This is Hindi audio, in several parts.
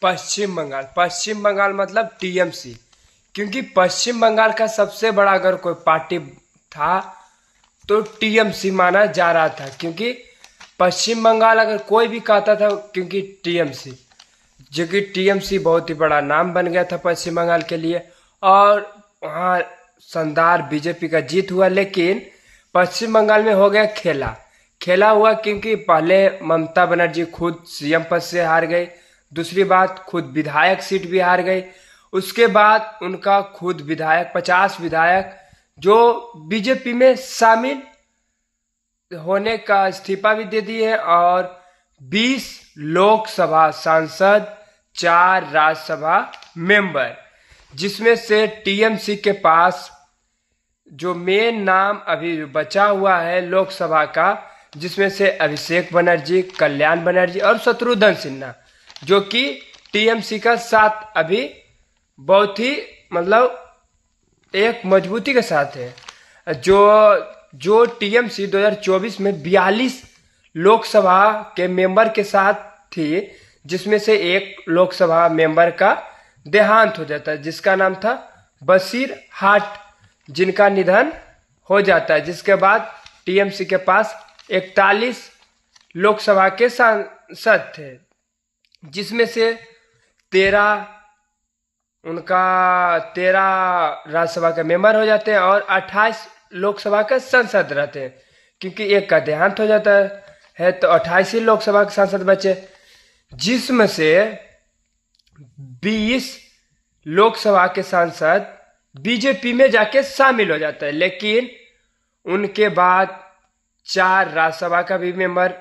पश्चिम बंगाल मतलब टीएमसी। क्योंकि पश्चिम बंगाल का सबसे बड़ा अगर कोई पार्टी था तो टीएमसी माना जा रहा था। क्योंकि पश्चिम बंगाल अगर कोई भी कहता था, क्योंकि टीएमसी, जो कि टीएमसी बहुत ही बड़ा नाम बन गया था पश्चिम बंगाल के लिए। और वहाँ शानदार बीजेपी का जीत हुआ। लेकिन पश्चिम बंगाल में हो गया खेला। खेला हुआ क्योंकि पहले ममता बनर्जी खुद सीएम पद से हार गई। दूसरी बात, खुद विधायक सीट भी हार गई। उसके बाद उनका खुद विधायक 50 विधायक जो बीजेपी में शामिल होने का इस्तीफा भी दे दिए। और 20 लोकसभा सांसद, 4 राज्यसभा मेंबर, जिसमें से टीएमसी के पास जो मेन नाम अभी बचा हुआ है लोकसभा का, जिसमें से अभिषेक बनर्जी, कल्याण बनर्जी और शत्रुघ्न सिन्हा, जो कि टीएमसी का साथ अभी बहुत ही मतलब एक मजबूती के साथ है। जो टीएमसी 2024 में 42 लोकसभा के मेंबर के साथ थी, जिसमें से एक लोकसभा मेंबर का देहांत हो जाता है, जिसका नाम था बशीर हाट, जिनका निधन हो जाता है। जिसके बाद टीएमसी के पास 41 लोकसभा के सांसद थे, जिसमें से 13 राज्यसभा के मेंबर हो जाते हैं और 28 लोकसभा के सांसद रहते हैं। क्योंकि एक का देहांत हो जाता है तो 28 ही लोकसभा के सांसद बचे, जिसमें से 20 लोकसभा के सांसद बीजेपी में जाके शामिल हो जाता है। लेकिन उनके बाद 4 राज्यसभा का भी मेंबर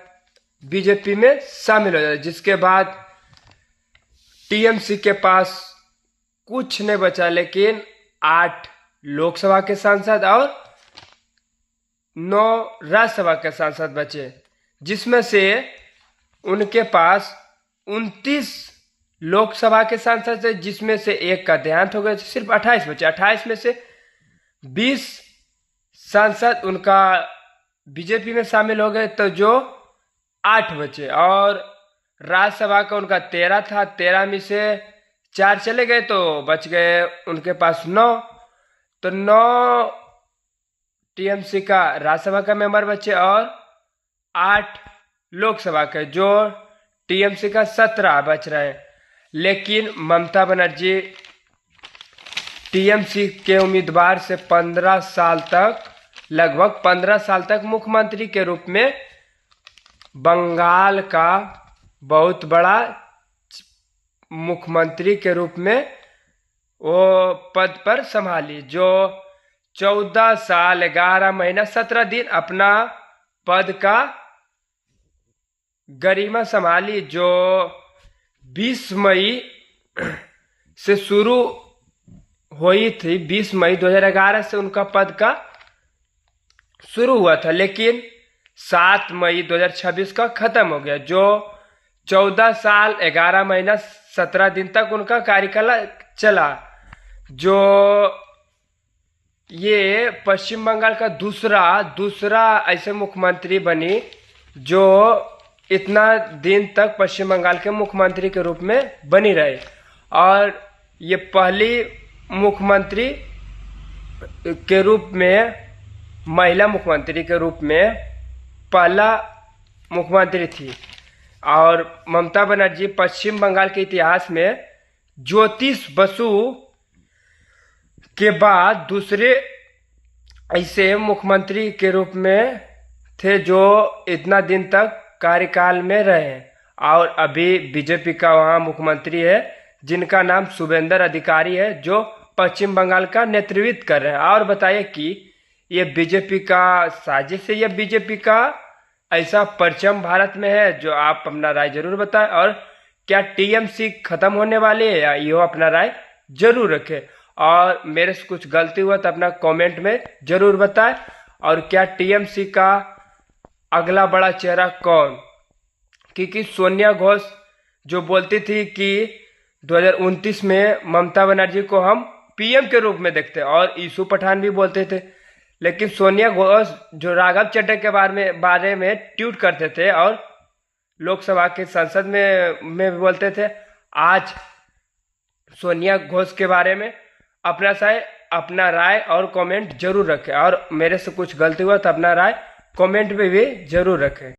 बीजेपी में शामिल हो जाता है। जिसके बाद टीएमसी के पास कुछ नहीं बचा, लेकिन 8 लोकसभा के सांसद और 9 राज्यसभा के सांसद बचे, जिसमें से उनके पास 29 लोकसभा के सांसद थे, जिसमें से एक का देहांत हो गया, सिर्फ 28 बचे। 28 में से 20 सांसद उनका बीजेपी में शामिल हो गए, तो जो 8 बचे। और राज्यसभा का उनका 13 था, 13 में से 4 चले गए तो बच गए उनके पास 9। तो 9 टीएमसी का राज्यसभा का मेंबर बचे और 8 लोकसभा के, जो टीएमसी का 17 बच रहे हैं। लेकिन ममता बनर्जी टीएमसी के उम्मीदवार से 15 साल तक, लगभग 15 साल तक मुख्यमंत्री के रूप में बंगाल का बहुत बड़ा मुख्यमंत्री के रूप में वो पद पर संभाली। जो 14 साल 11 महीना 17 दिन अपना पद का गरिमा संभाली। जो 20 मई से शुरू हुई थी, 20 मई 2011 से उनका पद का शुरू हुआ था, लेकिन 7 मई 2026 का खत्म हो गया। जो 14 साल 11 महीना 17 दिन तक उनका कार्यकाल चला। जो ये पश्चिम बंगाल का दूसरा ऐसे मुख्यमंत्री बनी जो इतना दिन तक पश्चिम बंगाल के मुख्यमंत्री के रूप में बनी रही। और ये पहली मुख्यमंत्री के रूप में, महिला मुख्यमंत्री के रूप में पहला मुख्यमंत्री थी। और ममता बनर्जी पश्चिम बंगाल के इतिहास में ज्योतिष बसु के बाद दूसरे ऐसे मुख्यमंत्री के रूप में थे जो इतना दिन तक कार्यकाल में रहे। और अभी बीजेपी का वहाँ मुख्यमंत्री है, जिनका नाम शुभेंदु अधिकारी है, जो पश्चिम बंगाल का नेतृत्व कर रहे हैं। और बताइए कि ये बीजेपी का साजिश है, ये बीजेपी का ऐसा परचम भारत में है? जो आप अपना राय जरूर बताएं। और क्या टीएमसी खत्म होने वाली है, या यो अपना राय जरूर रखें। और मेरे से कुछ गलती हुआ तो अपना कमेंट में जरूर बताएं। और क्या टीएमसी का अगला बड़ा चेहरा कौन? क्योंकि सोनिया घोष जो बोलती थी कि 2029 में ममता बनर्जी को हम पीएम के रूप में देखते, और ईशू पठान भी बोलते थे। लेकिन सोनिया घोष जो राघव चड्ढा के बारे में ट्वीट करते थे और लोकसभा के संसद में भी बोलते थे, आज सोनिया घोष के बारे में अपना राय और कमेंट जरूर रखें, और मेरे से कुछ गलती हुआ तो अपना राय कमेंट में भी जरूर रखें।